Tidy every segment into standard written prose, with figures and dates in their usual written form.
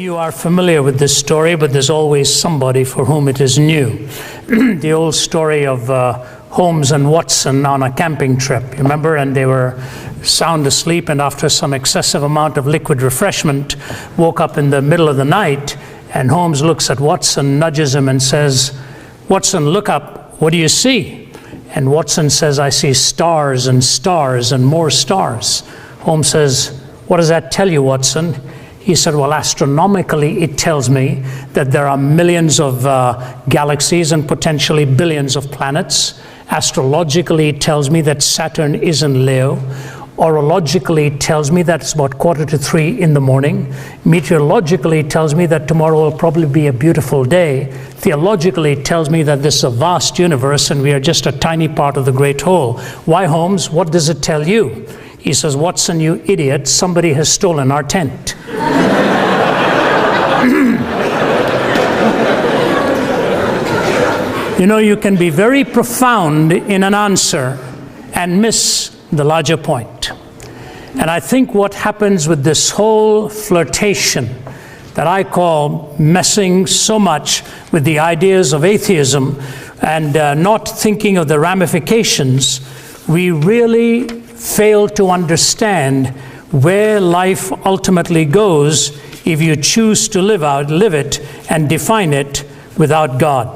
you are familiar with this story, but there's always somebody for whom it is new. The old story of Holmes and Watson on a camping trip, you remember? And they were sound asleep, and after some excessive amount of liquid refreshment, woke up in the middle of the night, and Holmes looks at Watson, nudges him and says, "Watson, look up, what do you see?" And Watson says, "I see stars and more stars." Holmes says, "What does that tell you, Watson?" He said, "Well, astronomically, it tells me that there are millions of galaxies and potentially billions of planets. Astrologically, it tells me that Saturn is in Leo. Orologically, it tells me that it's about 2:45 in the morning. Meteorologically, it tells me that tomorrow will probably be a beautiful day. Theologically, it tells me that this is a vast universe and we are just a tiny part of the great whole. Why, Holmes, what does it tell you?" He says, "Watson, you idiot, somebody has stolen our tent." You know, you can be very profound in an answer and miss the larger point. And I think what happens with this whole flirtation that I call messing so much with the ideas of atheism and not thinking of the ramifications, we really fail to understand where life ultimately goes if you choose to live it and define it without God.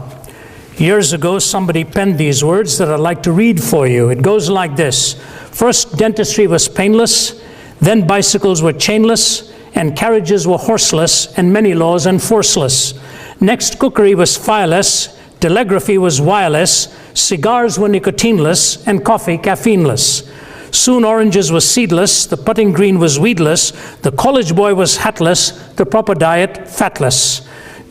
Years ago, somebody penned these words that I'd like to read for you. It goes like this: "First, dentistry was painless, then bicycles were chainless, and carriages were horseless, and many laws enforceless. Next, cookery was fireless, telegraphy was wireless, cigars were nicotineless, and coffee caffeineless. Soon oranges were seedless, the putting green was weedless, the college boy was hatless, the proper diet fatless.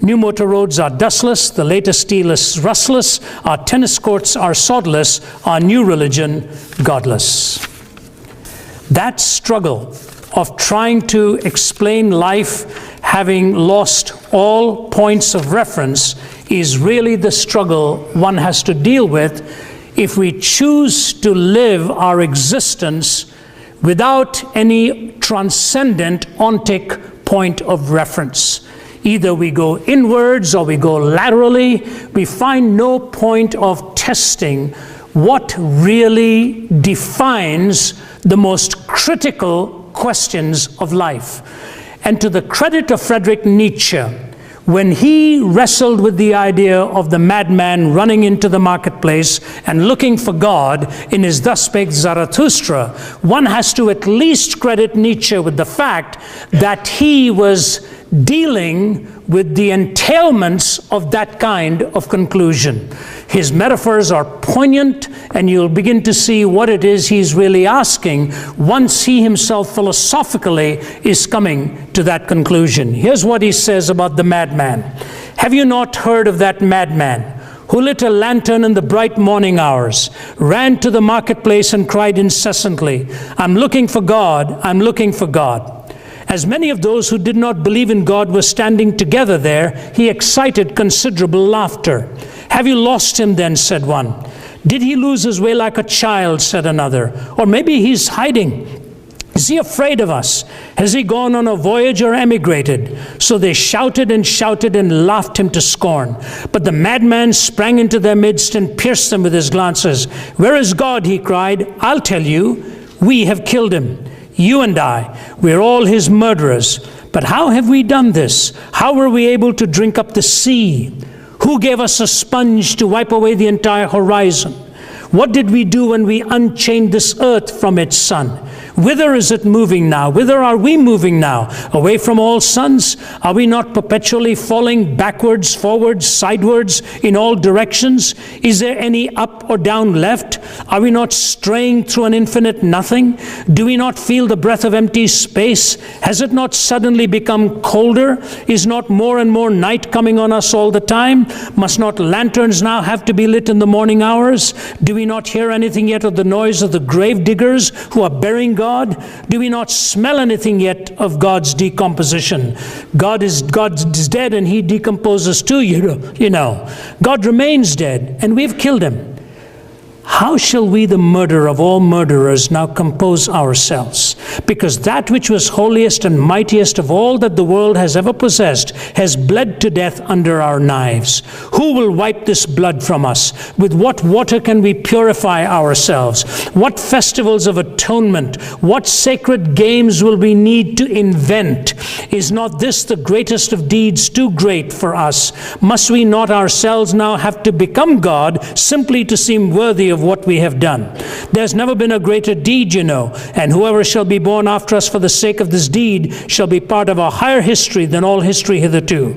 New motor roads are dustless, the latest steel is rustless, our tennis courts are sodless, our new religion godless." That struggle of trying to explain life having lost all points of reference is really the struggle one has to deal with if we choose to live our existence without any transcendent ontic point of reference. Either we go inwards or we go laterally. We find no point of testing what really defines the most critical questions of life. And to the credit of Friedrich Nietzsche, when he wrestled with the idea of the madman running into the marketplace and looking for God in his Thus Spake Zarathustra, one has to at least credit Nietzsche with the fact that he was dealing with the entailments of that kind of conclusion. His metaphors are poignant, and you'll begin to see what it is he's really asking once he himself philosophically is coming to that conclusion. Here's what he says about the madman. "Have you not heard of that madman who lit a lantern in the bright morning hours, ran to the marketplace and cried incessantly, 'I'm looking for God, I'm looking for God.' As many of those who did not believe in God were standing together there, he excited considerable laughter. 'Have you lost him then?' said one. 'Did he lose his way like a child?' said another. 'Or maybe he's hiding. Is he afraid of us? Has he gone on a voyage or emigrated?' So they shouted and laughed him to scorn. But the madman sprang into their midst and pierced them with his glances. 'Where is God?' he cried. 'I'll tell you. We have killed him. You and I, we're all his murderers. But how have we done this? How were we able to drink up the sea? Who gave us a sponge to wipe away the entire horizon? What did we do when we unchained this earth from its sun? Whither is it moving now? Whither are we moving now? Away from all suns? Are we not perpetually falling backwards, forwards, sidewards, in all directions? Is there any up or down left? Are we not straying through an infinite nothing? Do we not feel the breath of empty space? Has it not suddenly become colder? Is not more and more night coming on us all the time? Must not lanterns now have to be lit in the morning hours? Do we not hear anything yet of the noise of the grave diggers who are burying God? Do we not smell anything yet of God's decomposition? God is dead and he decomposes too, you know. God remains dead and we've killed him. How shall we, the murderer of all murderers, now compose ourselves? Because that which was holiest and mightiest of all that the world has ever possessed has bled to death under our knives. Who will wipe this blood from us? With what water can we purify ourselves? What festivals of atonement? What sacred games will we need to invent? Is not this the greatest of deeds, too great for us? Must we not ourselves now have to become God simply to seem worthy of what we have done? There's never been a greater deed, you know, and whoever shall be born after us for the sake of this deed shall be part of a higher history than all history hitherto.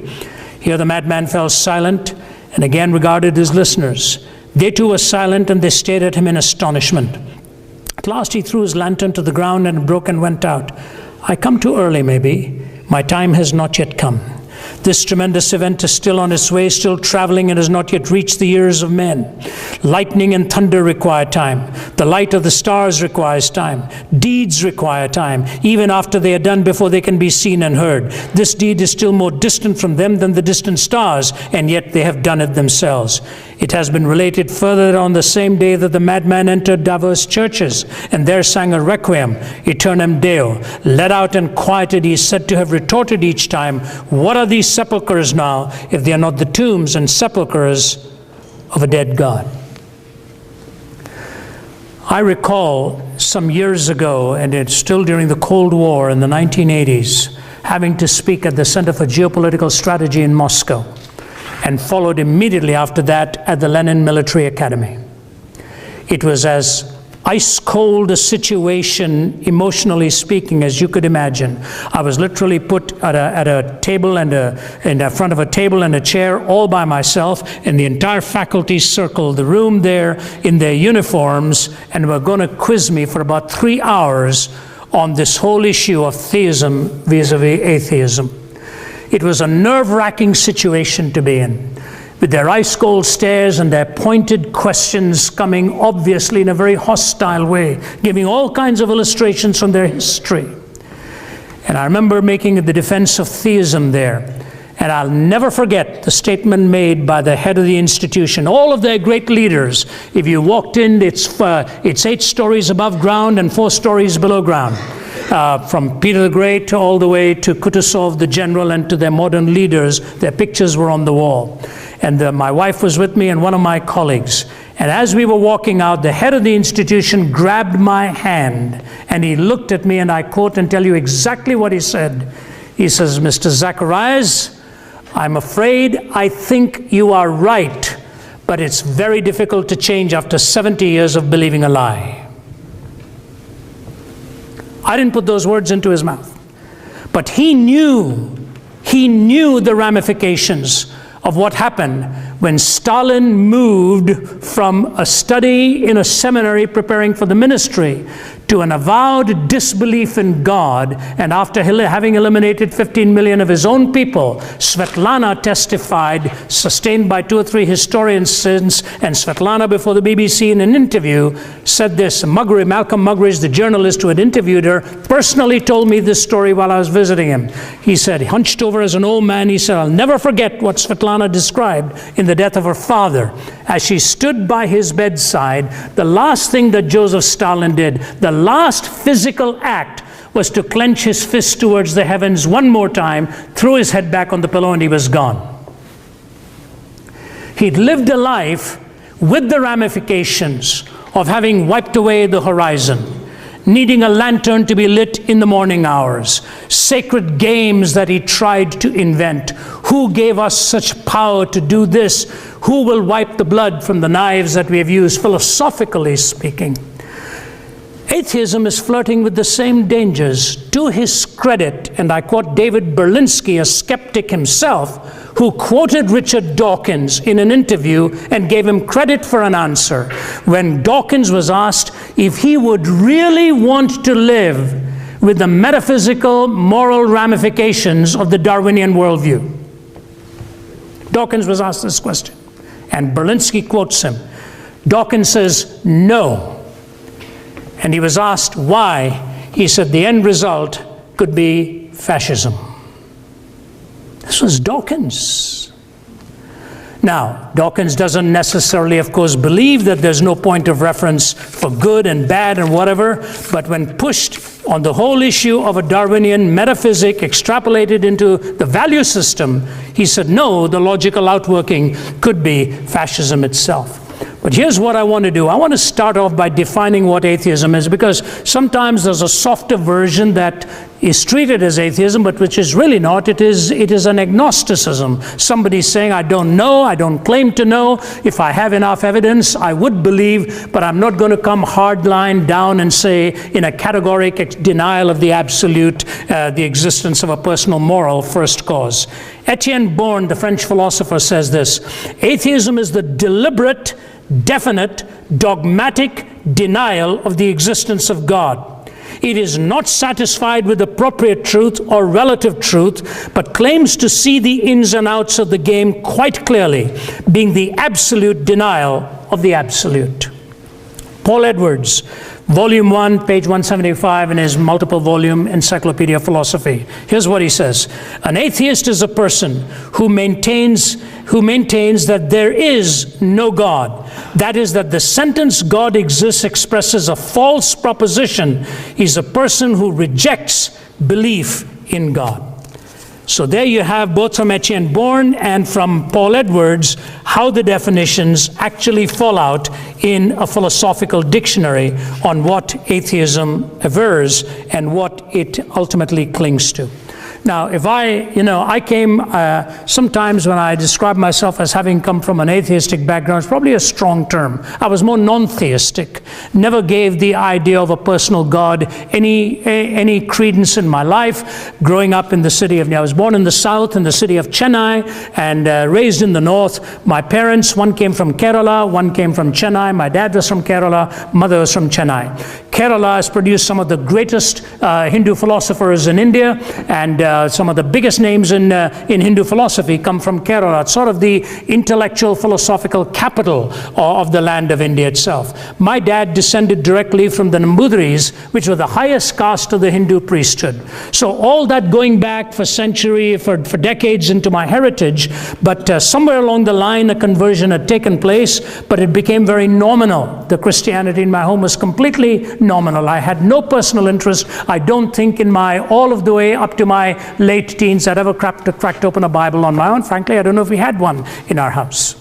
Here the madman fell silent and again regarded his listeners. They too were silent, and they stared at him in astonishment. At last he threw his lantern to the ground and broke and went out. I come too early, maybe. My time has not yet come. This tremendous event is still on its way, still traveling, and has not yet reached the ears of men. Lightning and thunder require time. The light of the stars requires time. Deeds require time, even after they are done, before they can be seen and heard. This deed is still more distant from them than the distant stars, and yet they have done it themselves. It has been related further that on the same day that the madman entered diverse churches, and there sang a requiem, Aeternam Deo. Let out and quieted, he is said to have retorted each time, what are these sepulchres now, if they are not the tombs and sepulchres of a dead God? I recall some years ago, and it's still during the Cold War in the 1980s, having to speak at the Center for Geopolitical Strategy in Moscow, and followed immediately after that at the Lenin Military Academy. It was as ice cold a situation, emotionally speaking, as you could imagine. I was literally put at a table and in front of a table and a chair all by myself, and the entire faculty circled the room there in their uniforms, and were going to quiz me for about 3 hours on this whole issue of theism vis-a-vis atheism. It was a nerve-wracking situation to be in, with their ice-cold stares and their pointed questions coming obviously in a very hostile way, giving all kinds of illustrations from their history. And I remember making the defense of theism there. And I'll never forget the statement made by the head of the institution. All of their great leaders, if you walked in, it's 8 stories above ground and 4 stories below ground. From Peter the Great all the way to Kutuzov the general and to their modern leaders, their pictures were on the wall. And my wife was with me and one of my colleagues. And as we were walking out, the head of the institution grabbed my hand and he looked at me, and I quote and tell you exactly what he said. He says, Mr. Zacharias, I'm afraid I think you are right, but it's very difficult to change after 70 years of believing a lie. I didn't put those words into his mouth, but he knew the ramifications of what happened when Stalin moved from a study in a seminary preparing for the ministry to an avowed disbelief in God, and after having eliminated 15 million of his own people, Svetlana testified, sustained by 2 or 3 historians since, and Svetlana before the BBC in an interview said this. Malcolm Muggeridge, the journalist who had interviewed her, personally told me this story while I was visiting him. He said, hunched over as an old man, he said, I'll never forget what Svetlana described in the death of her father. As she stood by his bedside, the last thing that Joseph Stalin did, the last physical act, was to clench his fist towards the heavens one more time, threw his head back on the pillow, and he was gone. He'd lived a life with the ramifications of having wiped away the horizon, needing a lantern to be lit in the morning hours, sacred games that he tried to invent. Who gave us such power to do this? Who will wipe the blood from the knives that we have used, philosophically speaking? Atheism is flirting with the same dangers. To his credit, and I quote David Berlinski, a skeptic himself, who quoted Richard Dawkins in an interview and gave him credit for an answer. When Dawkins was asked if he would really want to live with the metaphysical, moral ramifications of the Darwinian worldview. Dawkins was asked this question, and Berlinski quotes him. Dawkins says, no. And he was asked why. He said the end result could be fascism. This was Dawkins. Now, Dawkins doesn't necessarily, of course, believe that there's no point of reference for good and bad and whatever, but when pushed on the whole issue of a Darwinian metaphysic extrapolated into the value system, he said, no, the logical outworking could be fascism itself. But here's what I want to do. I want to start off by defining what atheism is, because sometimes there's a softer version that is treated as atheism, but which is really not. It is an agnosticism. Somebody saying, I don't know, I don't claim to know. If I have enough evidence, I would believe, but I'm not going to come hardline down and say in a categoric denial of the absolute, the existence of a personal moral first cause. Etienne Born, the French philosopher, says this: atheism is the deliberate, definite, dogmatic denial of the existence of God. It is not satisfied with appropriate truth or relative truth, but claims to see the ins and outs of the game quite clearly, being the absolute denial of the absolute. Paul Edwards, Volume 1, page 175 in his multiple volume Encyclopedia of Philosophy. Here's what he says: an atheist is a person who maintains that there is no God. That is, that the sentence God exists expresses a false proposition. He's a person who rejects belief in God. So there you have, both from Etienne Born and from Paul Edwards, how the definitions actually fall out in a philosophical dictionary on what atheism avers and what it ultimately clings to. Now, if I came, sometimes when I describe myself as having come from an atheistic background, it's probably a strong term. I was more non-theistic, never gave the idea of a personal God any credence in my life. Growing up in the city of, I was born in the south, in the city of Chennai, and raised in the north. My parents, one came from Kerala, one came from Chennai. My dad was from Kerala, mother was from Chennai. Kerala has produced some of the greatest Hindu philosophers in India, and some of the biggest names in Hindu philosophy come from Kerala. It's sort of the intellectual philosophical capital of the land of India itself. My dad descended directly from the Nambudris, which were the highest caste of the Hindu priesthood. So all that going back for decades into my heritage, but somewhere along the line a conversion had taken place, but it became very nominal. The Christianity in my home was completely nominal. I had no personal interest. I don't think in all of the way up to my late teens I'd ever cracked open a Bible on my own. Frankly, I don't know if we had one in our house.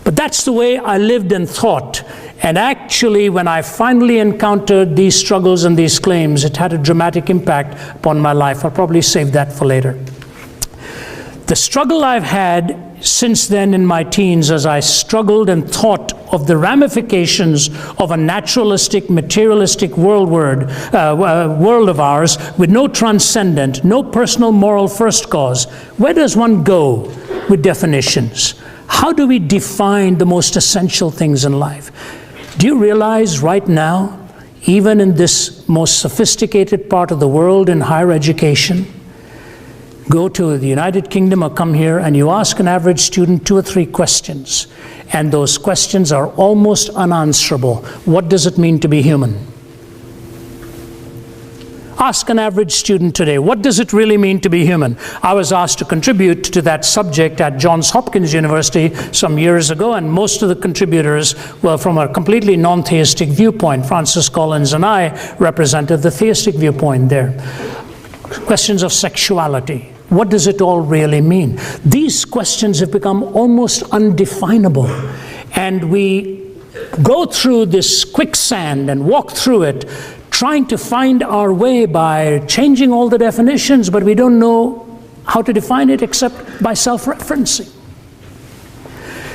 But that's the way I lived and thought. And actually, when I finally encountered these struggles and these claims, it had a dramatic impact upon my life. I'll probably save that for later. The struggle I've had since then in my teens, as I struggled and thought of the ramifications of a naturalistic, materialistic world of ours with no transcendent, no personal moral first cause, where does one go with definitions? How do we define the most essential things in life? Do you realize right now, even in this most sophisticated part of the world in higher education, go to the United Kingdom or come here and you ask an average student 2 or 3 questions, and those questions are almost unanswerable. What does it mean to be human? Ask an average student today, what does it really mean to be human? I was asked to contribute to that subject at Johns Hopkins University some years ago, and most of the contributors were from a completely non-theistic viewpoint. Francis Collins and I represented the theistic viewpoint there. Questions of sexuality. What does it all really mean? These questions have become almost undefinable, and we go through this quicksand and walk through it, trying to find our way by changing all the definitions, but we don't know how to define it except by self-referencing.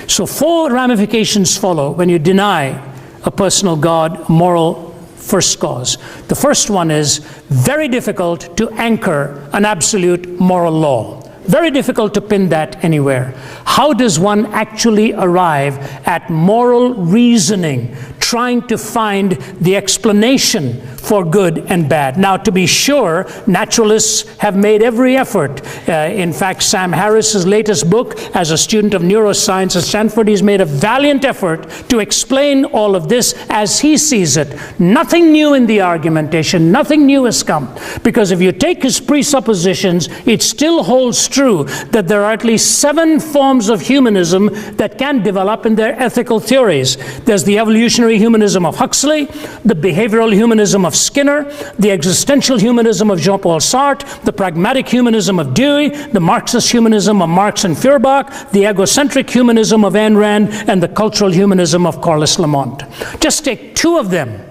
So 4 ramifications follow when you deny a personal God, a moral first cause. The first one is very difficult to anchor an absolute moral law. Very difficult to pin that anywhere. How does one actually arrive at moral reasoning, trying to find the explanation for good and bad. Now, to be sure, naturalists have made every effort. In fact, Sam Harris's latest book, as a student of neuroscience at Stanford, he's made a valiant effort to explain all of this as he sees it. Nothing new in the argumentation, nothing new has come. Because if you take his presuppositions, it still holds true that there are at least 7 forms of humanism that can develop in their ethical theories. There's the evolutionary humanism of Huxley, the behavioral humanism of Skinner, the existential humanism of Jean-Paul Sartre, the pragmatic humanism of Dewey, the Marxist humanism of Marx and Feuerbach, the egocentric humanism of Ayn Rand, and the cultural humanism of Carlos Lamont. Just take 2 of them.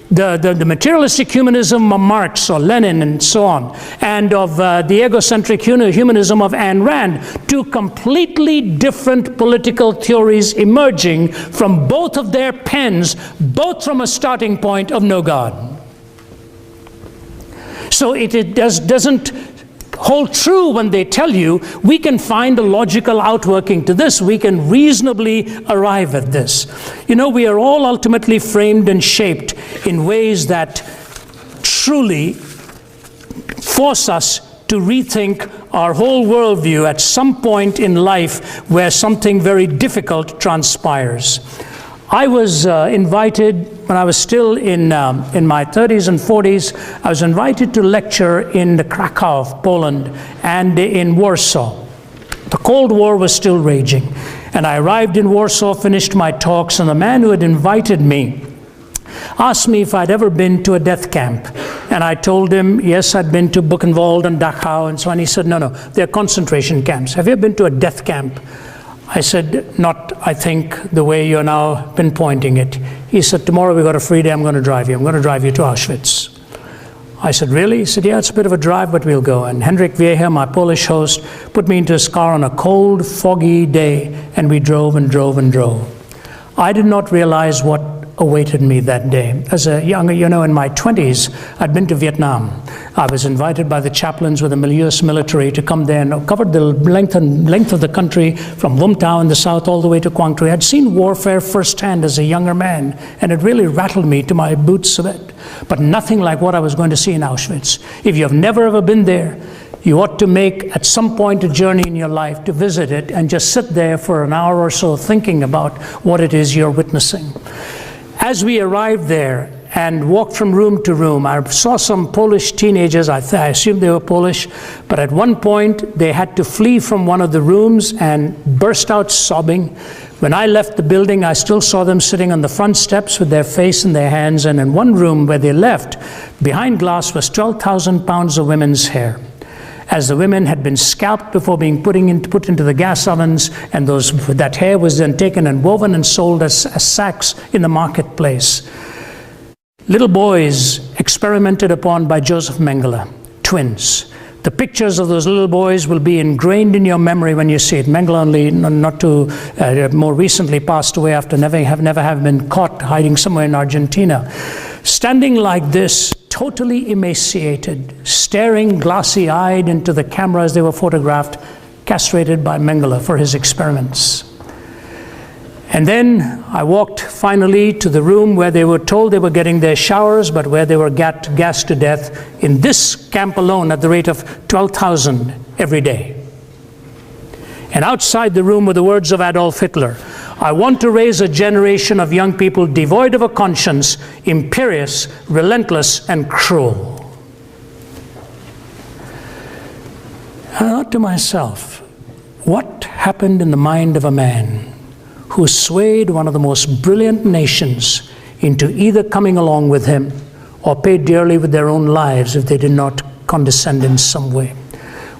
The materialistic humanism of Marx or Lenin and so on, and of the egocentric humanism of Ayn Rand, 2 completely different political theories emerging from both of their pens, both from a starting point of no God. So it doesn't hold true when they tell you we can find a logical outworking to this, we can reasonably arrive at this. You know, we are all ultimately framed and shaped in ways that truly force us to rethink our whole worldview at some point in life where something very difficult transpires. I was invited, when I was still in my 30s and 40s, I was invited to lecture in the Krakow, Poland, and in Warsaw. The Cold War was still raging. And I arrived in Warsaw, finished my talks, and the man who had invited me asked me if I'd ever been to a death camp. And I told him, yes, I'd been to Buchenwald and Dachau and so on. He said, no, they're concentration camps. Have you ever been to a death camp? I said, not, I think, the way you're now pinpointing it. He said, tomorrow we got a free day, I'm going to drive you. I'm going to drive you to Auschwitz. I said, really? He said, yeah, it's a bit of a drive, but we'll go. And Hendrik Vieja, my Polish host, put me into his car on a cold, foggy day, and we drove and drove and drove. I did not realize what awaited me that day. As a young, in my 20s, I'd been to Vietnam. I was invited by the chaplains with the US military to come there and covered the length of the country from Vung Tau in the south all the way to Quang Tri. I'd seen warfare firsthand as a younger man, and it really rattled me to my boots a bit. But nothing like what I was going to see in Auschwitz. If you have never ever been there, you ought to make at some point a journey in your life to visit it and just sit there for an hour or so thinking about what it is you're witnessing. As we arrived there and walked from room to room, I saw some Polish teenagers, I assumed they were Polish, but at one point they had to flee from one of the rooms and burst out sobbing. When I left the building, I still saw them sitting on the front steps with their face in their hands, and in one room where they left, behind glass was 12,000 pounds of women's hair, as the women had been scalped before being put into the gas ovens, and that hair was then taken and woven and sold as sacks in the marketplace. Little boys experimented upon by Joseph Mengele, twins. The pictures of those little boys will be ingrained in your memory when you see it. Mengele only not too more recently passed away after never have been caught hiding somewhere in Argentina. Standing like this, totally emaciated, staring glassy-eyed into the camera as they were photographed, castrated by Mengele for his experiments. And then I walked finally to the room where they were told they were getting their showers, but where they were gassed to death in this camp alone at the rate of 12,000 every day. And outside the room were the words of Adolf Hitler: I want to raise a generation of young people devoid of a conscience, imperious, relentless, and cruel. I thought to myself, what happened in the mind of a man who swayed one of the most brilliant nations into either coming along with him or pay dearly with their own lives if they did not condescend in some way,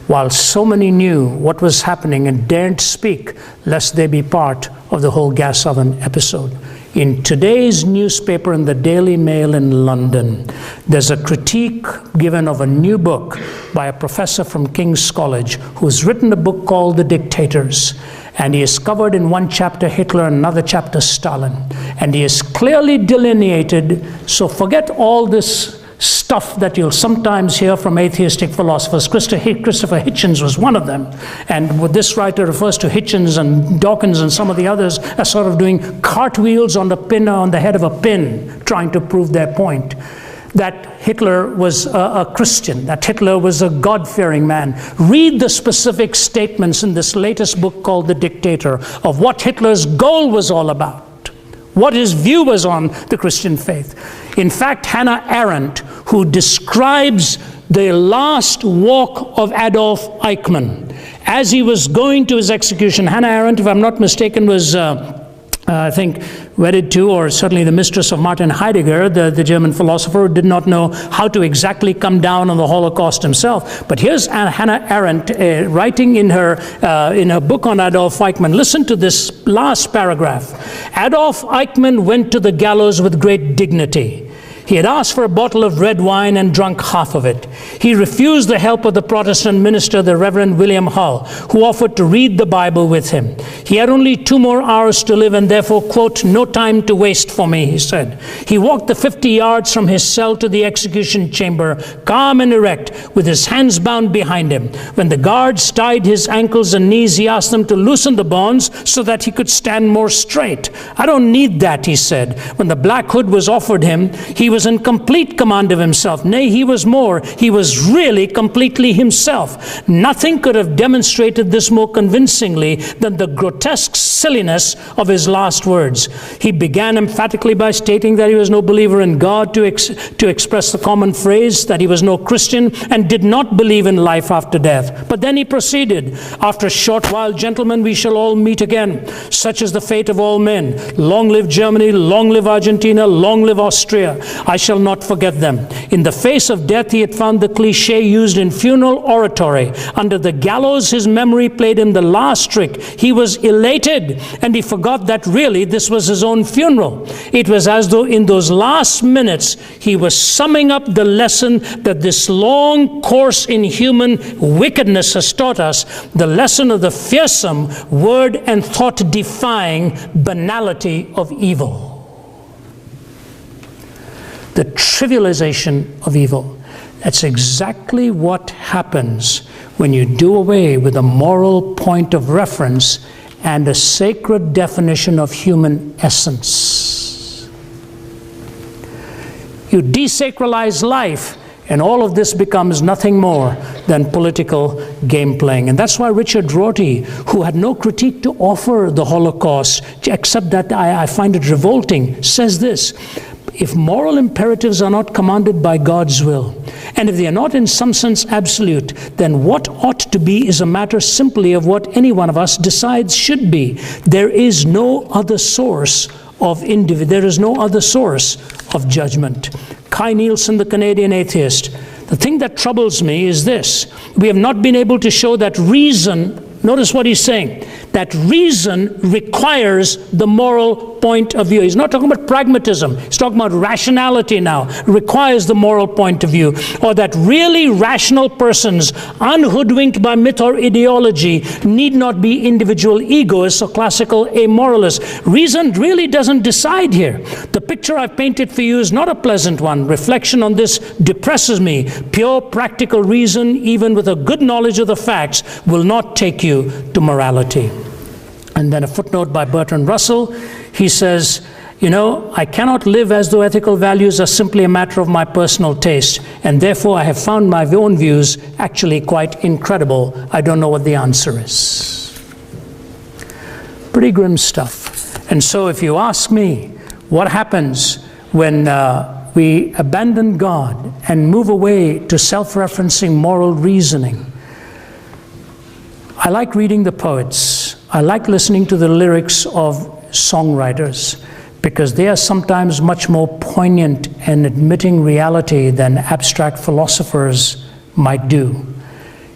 while so many knew what was happening and daren't speak lest they be part of the whole gas oven episode. In today's newspaper, in the Daily Mail in London, there's a critique given of a new book by a professor from King's College who's written a book called The Dictators. And he has covered in one chapter Hitler and another chapter Stalin. And he has clearly delineated, so forget all this stuff that you'll sometimes hear from atheistic philosophers. Christopher Hitchens was one of them. And what this writer refers to Hitchens and Dawkins and some of the others as sort of doing cartwheels on the head of a pin, trying to prove their point. That Hitler was a Christian, that Hitler was a God-fearing man. Read the specific statements in this latest book called The Dictator of what Hitler's goal was all about, what his view was on the Christian faith. In fact, Hannah Arendt, who describes the last walk of Adolf Eichmann as he was going to his execution. Hannah Arendt, if I'm not mistaken, was I think wedded to, or certainly the mistress of Martin Heidegger, the German philosopher, who did not know how to exactly come down on the Holocaust himself. But here's Hannah Arendt writing in her book on Adolf Eichmann. Listen to this last paragraph. Adolf Eichmann went to the gallows with great dignity. He had asked for a bottle of red wine and drunk half of it. He refused the help of the Protestant minister, the Reverend William Hull, who offered to read the Bible with him. He had only 2 more hours to live and therefore, quote, no time to waste for me, he said. He walked the 50 yards from his cell to the execution chamber, calm and erect, with his hands bound behind him. When the guards tied his ankles and knees, he asked them to loosen the bonds so that he could stand more straight. I don't need that, he said. When the black hood was offered him, he was in complete command of himself. Nay, he was more. He was really completely himself. Nothing could have demonstrated this more convincingly than the grotesque silliness of his last words. He began emphatically by stating that he was no believer in God, to express the common phrase that he was no Christian and did not believe in life after death. But then he proceeded, after a short while, gentlemen, we shall all meet again. Such is the fate of all men. Long live Germany, long live Argentina, long live Austria. I shall not forget them. In the face of death, he had found the cliche used in funeral oratory. Under the gallows, his memory played him the last trick. He was elated, and he forgot that really this was his own funeral. It was as though in those last minutes, he was summing up the lesson that this long course in human wickedness has taught us, the lesson of the fearsome, word and thought defying banality of evil. The trivialization of evil. That's exactly what happens when you do away with a moral point of reference and a sacred definition of human essence. You desacralize life, and all of this becomes nothing more than political game playing. And that's why Richard Rorty, who had no critique to offer the Holocaust, except that I find it revolting, says this: if moral imperatives are not commanded by God's will, and if they are not in some sense absolute, then what ought to be is a matter simply of what any one of us decides should be. There is no other source of judgment. Kai Nielsen, the Canadian atheist. The thing that troubles me is this: we have not been able to show that reason, notice what he's saying, that reason requires the moral point of view. He's not talking about pragmatism. He's talking about rationality now. Requires the moral point of view. Or that really rational persons, unhoodwinked by myth or ideology, need not be individual egoists or classical amoralists. Reason really doesn't decide here. The picture I've painted for you is not a pleasant one. Reflection on this depresses me. Pure practical reason, even with a good knowledge of the facts, will not take you to morality. And then a footnote by Bertrand Russell. He says, you know, I cannot live as though ethical values are simply a matter of my personal taste, and therefore I have found my own views actually quite incredible. I don't know what the answer is. Pretty grim stuff. And so if you ask me, what happens when we abandon God and move away to self-referencing moral reasoning? I like reading the poets. I like listening to the lyrics of songwriters, because they are sometimes much more poignant in admitting reality than abstract philosophers might do.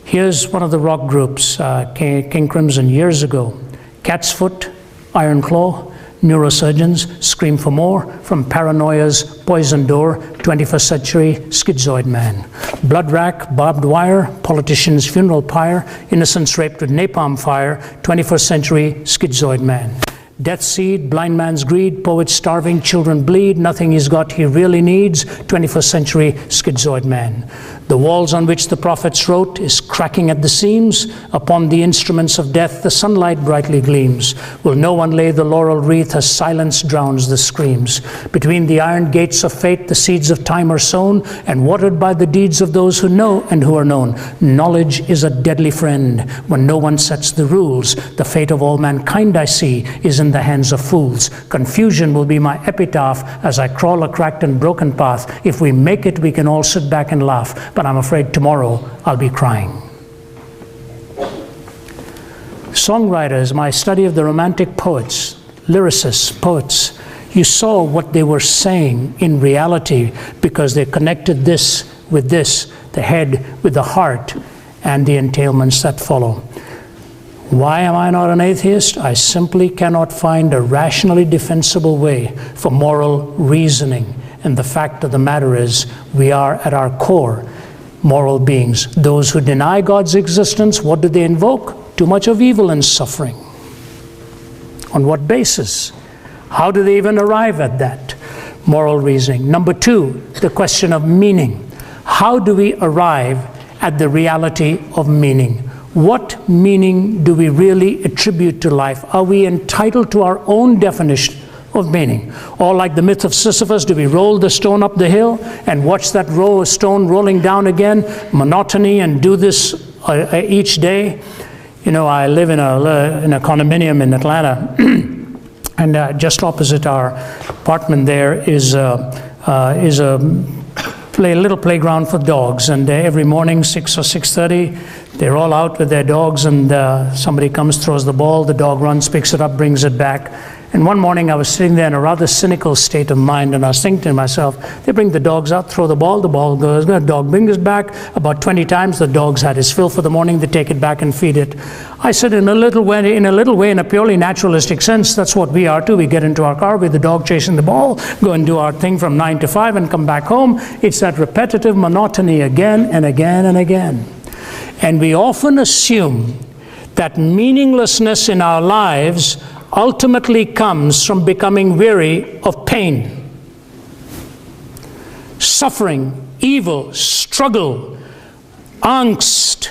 Here's one of the rock groups, King Crimson, years ago. Cat's Foot, Iron Claw, Neurosurgeons, Scream for More, From Paranoia's Poison Door, 21st Century Schizoid Man. Blood Rack, Barbed Wire, Politician's Funeral Pyre, Innocents Raped with Napalm Fire, 21st Century Schizoid Man. Death's seed, blind man's greed, poet's starving, children bleed, nothing he's got he really needs, 21st century schizoid man. The walls on which the prophets wrote is cracking at the seams. Upon the instruments of death the sunlight brightly gleams. Will no one lay the laurel wreath as silence drowns the screams? Between the iron gates of fate the seeds of time are sown and watered by the deeds of those who know and who are known. Knowledge is a deadly friend when no one sets the rules. The fate of all mankind I see is in the hands of fools. Confusion will be my epitaph as I crawl a cracked and broken path. If we make it, we can all sit back and laugh, but I'm afraid tomorrow I'll be crying. Songwriters, my study of the romantic poets, lyricists, poets, you saw what they were saying in reality because they connected this with this, the head with the heart, and the entailments that follow. Why am I not an atheist? I simply cannot find a rationally defensible way for moral reasoning. And the fact of the matter is, we are at our core moral beings. Those who deny God's existence, what do they invoke? Too much of evil and suffering. On what basis? How do they even arrive at that moral reasoning? Number two, the question of meaning. How do we arrive at the reality of meaning? What meaning do we really attribute to life? Are we entitled to our own definition of meaning? Or like the myth of Sisyphus, do we roll the stone up the hill and watch that row of stone rolling down again, monotony, and do this each day? You know, I live in a condominium in Atlanta, and just opposite our apartment there is a little playground for dogs, and every morning 6 or 6:30 they're all out with their dogs, and somebody comes, throws the ball, the dog runs, picks it up, brings it back. And one morning I was sitting there in a rather cynical state of mind, and I was thinking to myself, they bring the dogs out, throw the ball goes, the dog brings it back. About 20 times the dog's had his fill for the morning, they take it back and feed it. I said, in a little way, in a purely naturalistic sense, that's what we are too. We get into our car with the dog chasing the ball, go and do our thing from 9 to 5 and come back home. It's that repetitive monotony again and again and again. And we often assume that meaninglessness in our lives ultimately comes from becoming weary of pain, suffering, evil, struggle, angst,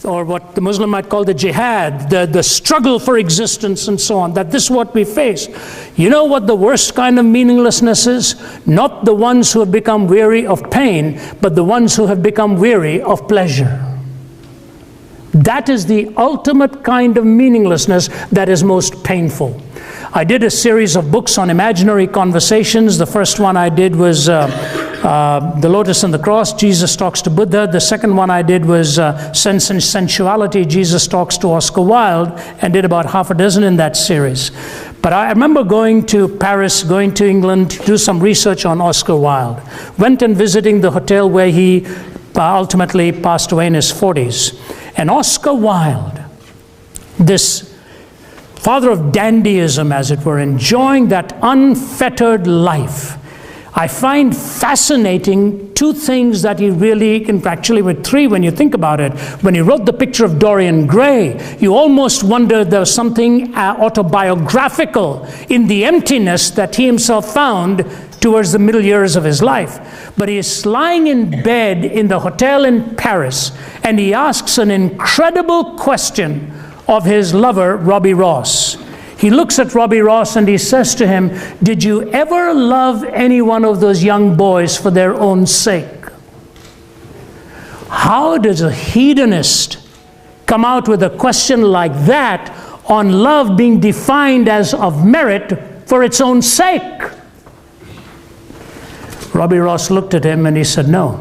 or what the Muslim might call the jihad, the struggle for existence and so on, that this is what we face. You know what the worst kind of meaninglessness is? Not the ones who have become weary of pain, but the ones who have become weary of pleasure. That is the ultimate kind of meaninglessness that is most painful. I did a series of books on imaginary conversations. The first one I did was The Lotus and the Cross, Jesus Talks to Buddha. The second one I did was Sense and Sensuality, Jesus Talks to Oscar Wilde, and did about half a dozen in that series. But I remember going to Paris, going to England to do some research on Oscar Wilde. Went and visiting the hotel where he ultimately passed away in his 40s. And Oscar Wilde, this father of dandyism, as it were, enjoying that unfettered life, I find fascinating two things that he really, actually with three when you think about it. When he wrote the picture of Dorian Gray, you almost wonder there was something autobiographical in the emptiness that he himself found towards the middle years of his life. But he is lying in bed in the hotel in Paris, and he asks an incredible question of his lover, Robbie Ross. He looks at Robbie Ross and he says to him, "Did you ever love any one of those young boys for their own sake?" How does a hedonist come out with a question like that on love being defined as of merit for its own sake? Robbie Ross looked at him and he said, "No,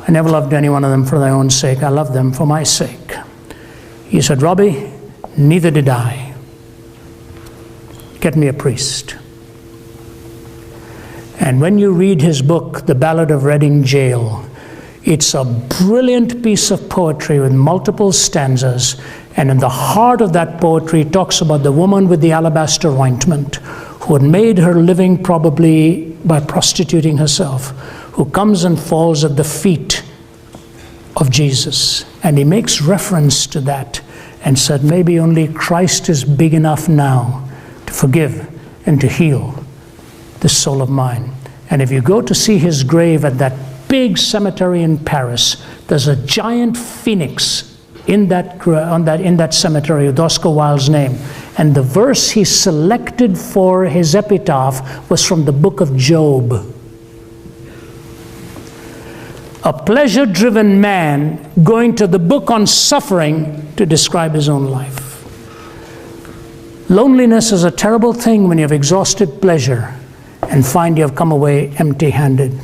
I never loved any one of them for their own sake. I loved them for my sake." He said, "Robbie, neither did I. Get me a priest." And when you read his book, The Ballad of Reading Gaol, it's a brilliant piece of poetry with multiple stanzas. And in the heart of that poetry, it talks about the woman with the alabaster ointment, who had made her living probably by prostituting herself, who comes and falls at the feet of Jesus. And he makes reference to that. and said, maybe only Christ is big enough now to forgive and to heal this soul of mine. And if you go to see his grave at that big cemetery in Paris, there's a giant phoenix in that cemetery with Oscar Wilde's name. And the verse he selected for his epitaph was from the book of Job. A pleasure-driven man going to the book on suffering to describe his own life. Loneliness is a terrible thing when you've exhausted pleasure and find you've come away empty-handed.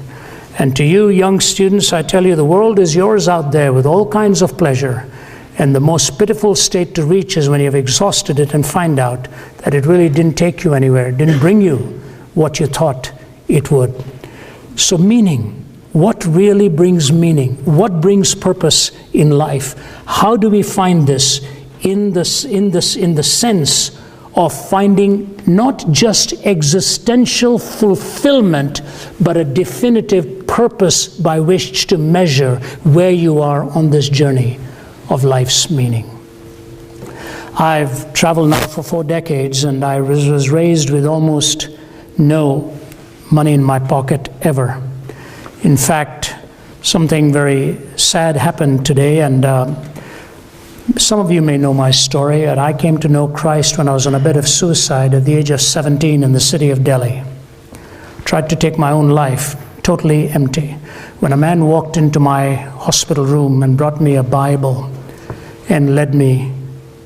And to you young students, I tell you, the world is yours out there with all kinds of pleasure. And the most pitiful state to reach is when you've exhausted it and find out that it really didn't take you anywhere, it didn't bring you what you thought it would. So meaning. What really brings meaning? What brings purpose in life? How do we find this in the sense of finding not just existential fulfillment, but a definitive purpose by which to measure where you are on this journey of life's meaning? I've traveled now for 4 decades, and I was raised with almost no money in my pocket ever. In fact, something very sad happened today, and some of you may know my story. And I came to know Christ when I was on a bed of suicide at the age of 17 in the city of Delhi. Tried to take my own life, totally empty. When a man walked into my hospital room and brought me a Bible and led me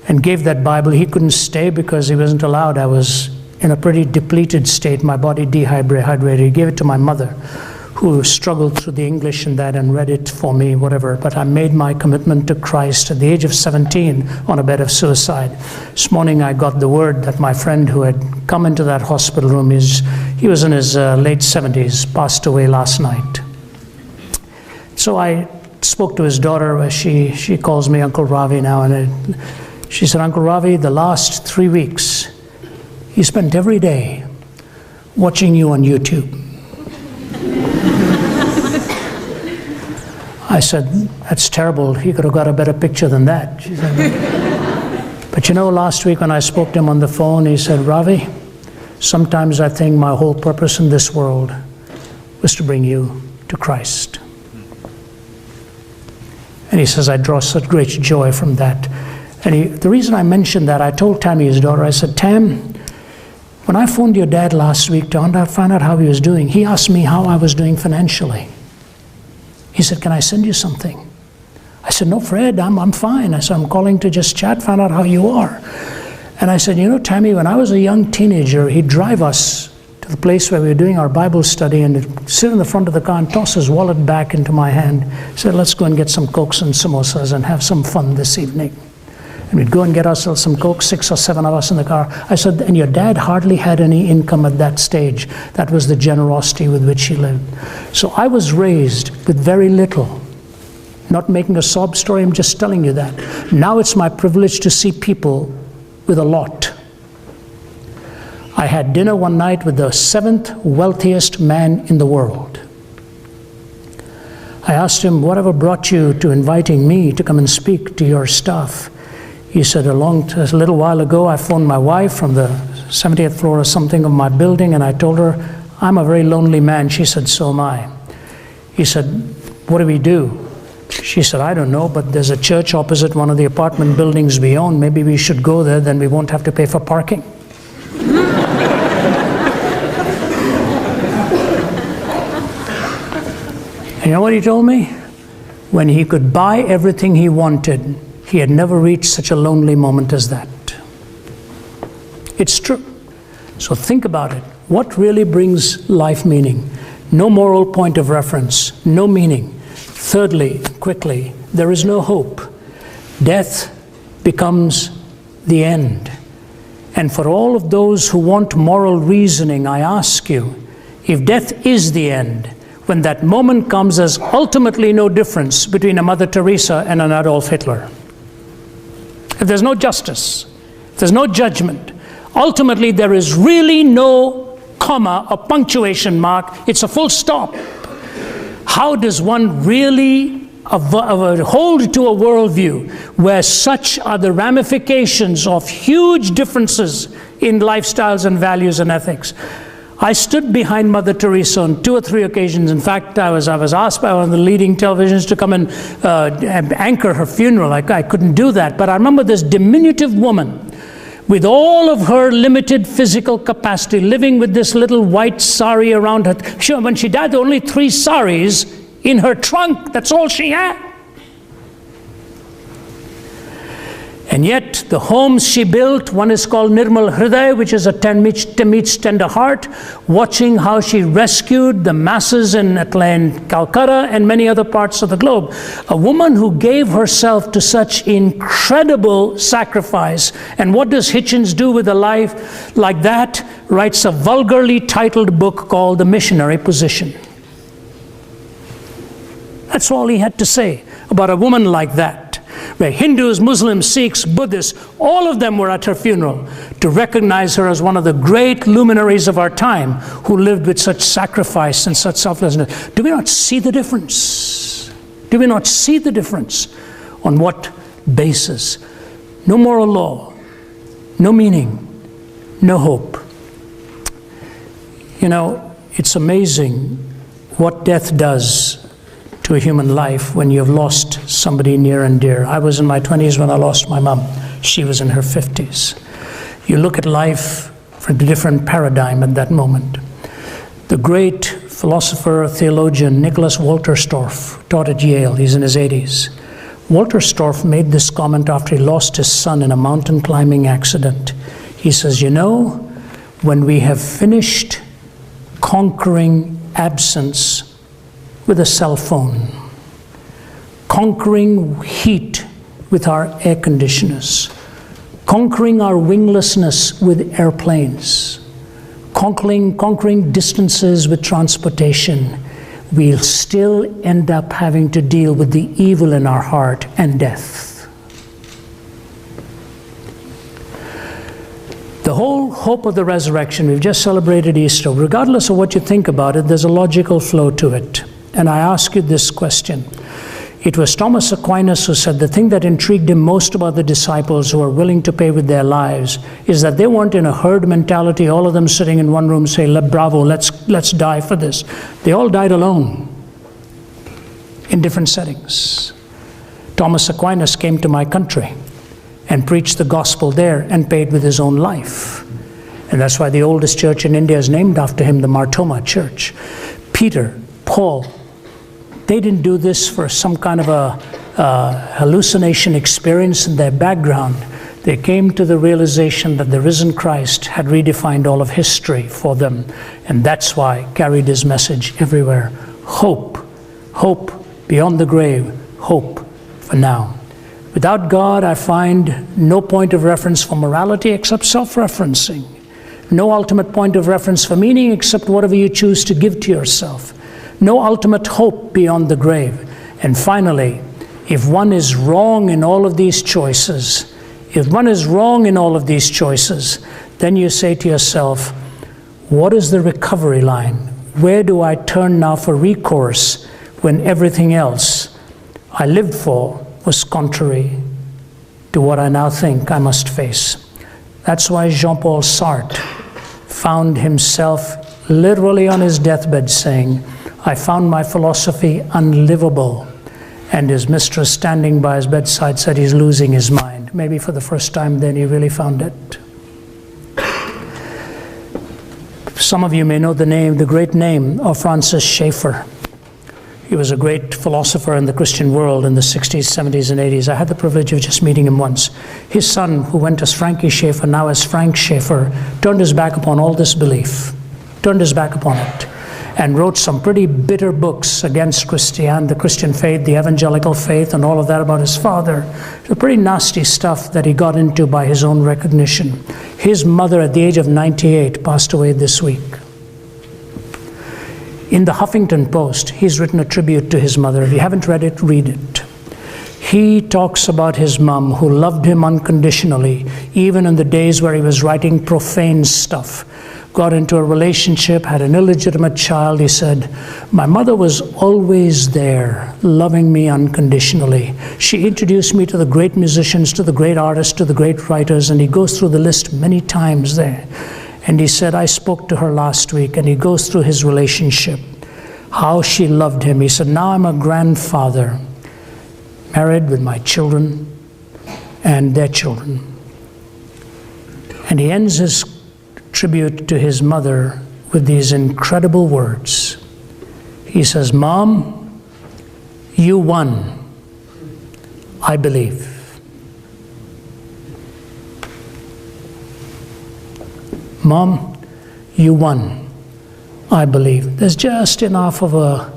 and gave that Bible, he couldn't stay because he wasn't allowed. I was in a pretty depleted state, my body dehydrated. He gave it to my mother, who struggled through the English in that and read it for me, whatever. But I made my commitment to Christ at the age of 17 on a bed of suicide. This morning I got the word that my friend who had come into that hospital room, he was in his late 70s, passed away last night. So I spoke to his daughter. She calls me Uncle Ravi now, and she said, Uncle Ravi, the last 3 weeks, he spent every day watching you on YouTube. I said, that's terrible. He could have got a better picture than that. She said, but you know, last week when I spoke to him on the phone, he said, Ravi, sometimes I think my whole purpose in this world was to bring you to Christ. And he says, I draw such great joy from that. And the reason I mentioned that, I told Tammy, his daughter, I said, Tam, when I phoned your dad last week to find out how he was doing, he asked me how I was doing financially. He said, can I send you something? I said, no, Fred, I'm fine. I said, I'm calling to just chat, find out how you are. And I said, you know, Tammy, when I was a young teenager, he'd drive us to the place where we were doing our Bible study and he'd sit in the front of the car and toss his wallet back into my hand. He said, let's go and get some Cokes and samosas and have some fun this evening. And we'd go and get ourselves some Coke, 6 or 7 of us in the car. I said, and your dad hardly had any income at that stage. That was the generosity with which he lived. So I was raised with very little. Not making a sob story, I'm just telling you that. Now it's my privilege to see people with a lot. I had dinner one night with the 7th wealthiest man in the world. I asked him, whatever brought you to inviting me to come and speak to your staff? He said, a little while ago, I phoned my wife from the 70th floor or something of my building, and I told her, I'm a very lonely man. She said, so am I. He said, what do we do? She said, I don't know, but there's a church opposite one of the apartment buildings we own. Maybe we should go there, then we won't have to pay for parking. And you know what he told me? When he could buy everything he wanted, he had never reached such a lonely moment as that. It's true. So think about it. What really brings life meaning? No moral point of reference, no meaning. Thirdly, quickly, there is no hope. Death becomes the end. And for all of those who want moral reasoning, I ask you, if death is the end, when that moment comes, there's ultimately no difference between a Mother Teresa and an Adolf Hitler. If there's no justice, if there's no judgment, ultimately there is really no comma or punctuation mark. It's a full stop. How does one really hold to a worldview where such are the ramifications of huge differences in lifestyles and values and ethics. I stood behind Mother Teresa on 2 or 3 occasions. In fact, I was asked by one of the leading televisions to come and anchor her funeral. I couldn't do that. But I remember this diminutive woman with all of her limited physical capacity, living with this little white sari around her. When she died, there were only 3 saris in her trunk. That's all she had. And yet, the homes she built, one is called Nirmal Hriday, which is a meets tender heart, watching how she rescued the masses in Calcutta and many other parts of the globe. A woman who gave herself to such incredible sacrifice. And what does Hitchens do with a life like that? Writes a vulgarly titled book called The Missionary Position. That's all he had to say about a woman like that. Where Hindus, Muslims, Sikhs, Buddhists, all of them were at her funeral to recognize her as one of the great luminaries of our time who lived with such sacrifice and such selflessness. Do we not see the difference? Do we not see the difference? On what basis? No moral law, no meaning, no hope. You know, it's amazing what death does to a human life when you have lost somebody near and dear. I was in my 20s when I lost my mom. She was in her 50s. You look at life from a different paradigm at that moment. The great philosopher, theologian, Nicholas Wolterstorff, taught at Yale. He's in his 80s. Wolterstorff made this comment after he lost his son in a mountain climbing accident. He says, you know, when we have finished conquering absence with a cell phone, conquering heat with our air conditioners, conquering our winglessness with airplanes, conquering distances with transportation, we'll still end up having to deal with the evil in our heart and death. The whole hope of the resurrection, we've just celebrated Easter. Regardless of what you think about it, there's a logical flow to it. And I ask you this question. It was Thomas Aquinas who said the thing that intrigued him most about the disciples who are willing to pay with their lives is that they weren't in a herd mentality, all of them sitting in one room saying, bravo, let's die for this. They all died alone in different settings. Thomas Aquinas came to my country and preached the gospel there and paid with his own life. And that's why the oldest church in India is named after him, the Mar Thoma Church. Peter, Paul, they didn't do this for some kind of a hallucination experience in their background. They came to the realization that the risen Christ had redefined all of history for them. And that's why carried his message everywhere. Hope. Hope beyond the grave. Hope for now. Without God, I find no point of reference for morality except self-referencing. No ultimate point of reference for meaning except whatever you choose to give to yourself. No ultimate hope beyond the grave. And finally, if one is wrong in all of these choices, then you say to yourself, what is the recovery line? Where do I turn now for recourse when everything else I lived for was contrary to what I now think I must face? That's why Jean-Paul Sartre found himself literally on his deathbed saying, I found my philosophy unlivable. And his mistress standing by his bedside said he's losing his mind. Maybe for the first time then he really found it. Some of you may know the great name of Francis Schaeffer. He was a great philosopher in the Christian world in the 60s, 70s, and 80s. I had the privilege of just meeting him once. His son, who went as Frankie Schaeffer, now as Frank Schaeffer, turned his back upon all this belief, turned his back upon it, and wrote some pretty bitter books against the Christian faith, the evangelical faith, and all of that about his father. It's pretty nasty stuff that he got into by his own recognition. His mother, at the age of 98, passed away this week. In the Huffington Post, he's written a tribute to his mother. If you haven't read it, read it. He talks about his mom, who loved him unconditionally, even in the days where he was writing profane stuff. got into a relationship, had an illegitimate child. He said, my mother was always there, loving me unconditionally. She introduced me to the great musicians, to the great artists, to the great writers, and he goes through the list many times there. And he said, I spoke to her last week, and he goes through his relationship, how she loved him. He said, now I'm a grandfather, married with my children and their children. And he ends his tribute to his mother with these incredible words. He says, Mom, you won. I believe. Mom, you won. I believe. There's just enough of a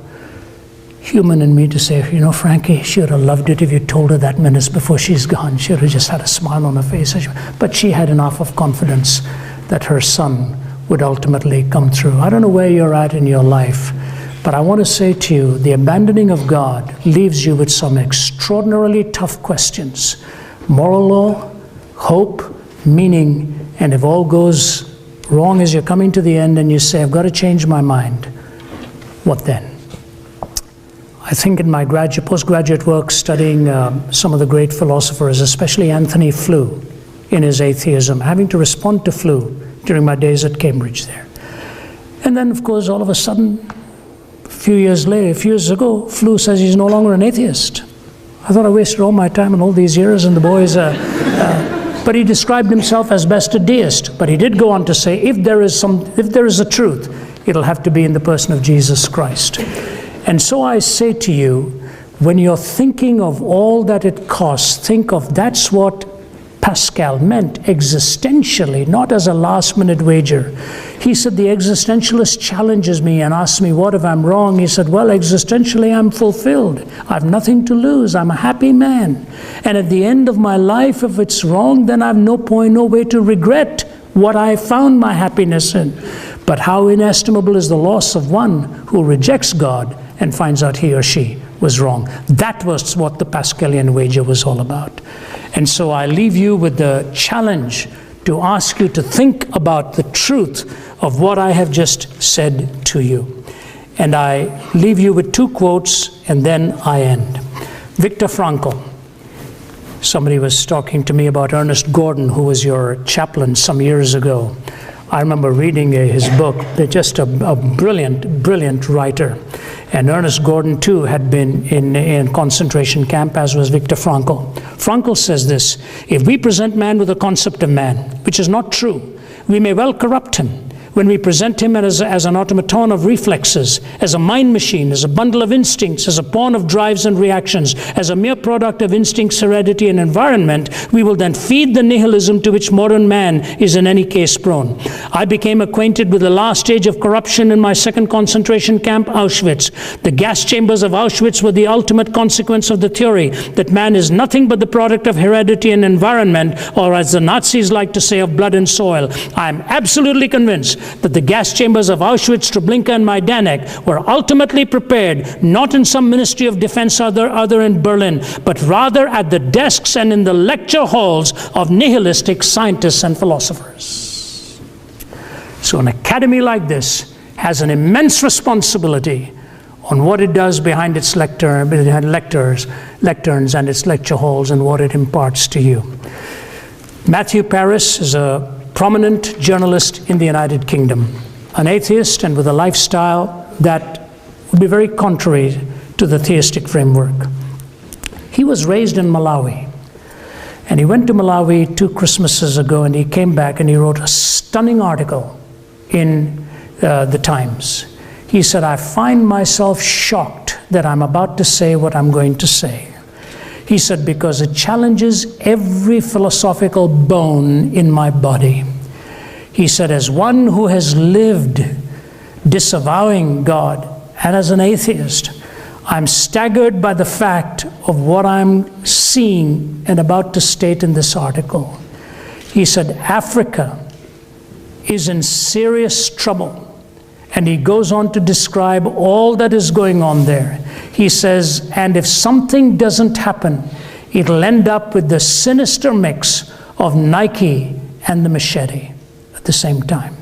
human in me to say, you know, Frankie, she would have loved it if you told her that minutes before she's gone. She would have just had a smile on her face. But she had enough of confidence that her son would ultimately come through. I don't know where you're at in your life, but I want to say to you, the abandoning of God leaves you with some extraordinarily tough questions. Moral law, hope, meaning, and if all goes wrong as you're coming to the end and you say, I've got to change my mind, what then? I think in my postgraduate work studying some of the great philosophers, especially Anthony Flew, in his atheism, having to respond to Flew during my days at Cambridge there. And then, of course, all of a sudden, a few years ago, Flew says he's no longer an atheist. I thought I wasted all my time and all these years, and the boys, but he described himself as best a deist. But he did go on to say, if there is a truth, it'll have to be in the person of Jesus Christ. And so I say to you, when you're thinking of all that it costs, think of that's what Pascal meant existentially, not as a last-minute wager. He said, the existentialist challenges me and asks me, what if I'm wrong? He said, well, existentially, I'm fulfilled. I have nothing to lose. I'm a happy man. And at the end of my life, if it's wrong, then I have no way to regret what I found my happiness in. But how inestimable is the loss of one who rejects God and finds out he or she was wrong. That was what the Pascalian wager was all about. And so I leave you with the challenge to ask you to think about the truth of what I have just said to you. And I leave you with two quotes, and then I end. Viktor Frankl. Somebody was talking to me about Ernest Gordon, who was your chaplain some years ago. I remember reading his book. Just a brilliant, brilliant writer. And Ernest Gordon, too, had been in concentration camp, as was Viktor Frankl. Frankl says this, if we present man with a concept of man, which is not true, we may well corrupt him. When we present him as an automaton of reflexes, as a mind machine, as a bundle of instincts, as a pawn of drives and reactions, as a mere product of instincts, heredity, and environment, we will then feed the nihilism to which modern man is in any case prone. I became acquainted with the last stage of corruption in my second concentration camp, Auschwitz. The gas chambers of Auschwitz were the ultimate consequence of the theory that man is nothing but the product of heredity and environment, or as the Nazis like to say, of blood and soil. I am absolutely convinced that the gas chambers of Auschwitz, Treblinka, and Majdanek were ultimately prepared not in some ministry of defense other in Berlin, but rather at the desks and in the lecture halls of nihilistic scientists and philosophers. So an academy like this has an immense responsibility on what it does behind its lecterns and its lecture halls and what it imparts to you. Matthew Paris is a prominent journalist in the United Kingdom, an atheist and with a lifestyle that would be very contrary to the theistic framework. He was raised in Malawi, and he went to Malawi 2 Christmases ago, and he came back and he wrote a stunning article in the Times. He said, I find myself shocked that I'm about to say what I'm going to say. He said, because it challenges every philosophical bone in my body. He said, as one who has lived disavowing God and as an atheist, I'm staggered by the fact of what I'm seeing and about to state in this article. He said, Africa is in serious trouble. And he goes on to describe all that is going on there. He says, and if something doesn't happen, it'll end up with the sinister mix of Nike and the machete at the same time.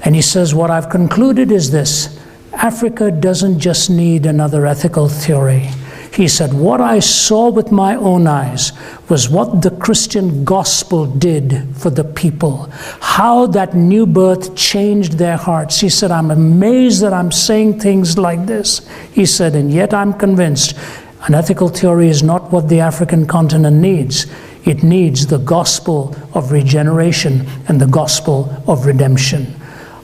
And he says, what I've concluded is this: Africa doesn't just need another ethical theory. He said, what I saw with my own eyes was what the Christian gospel did for the people, how that new birth changed their hearts. He said, I'm amazed that I'm saying things like this. He said, and yet I'm convinced an ethical theory is not what the African continent needs. It needs the gospel of regeneration and the gospel of redemption.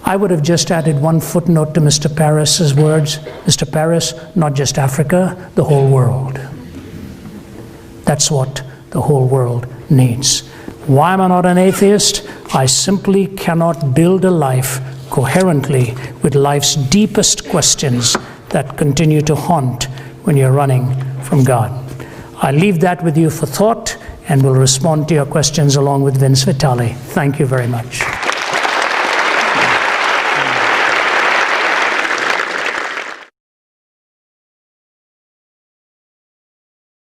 I would have just added one footnote to Mr. Paris's words. Mr. Paris, not just Africa, the whole world. That's what the whole world needs. Why am I not an atheist? I simply cannot build a life coherently with life's deepest questions that continue to haunt when you're running from God. I leave that with you for thought, and will respond to your questions along with Vince Vitale. Thank you very much.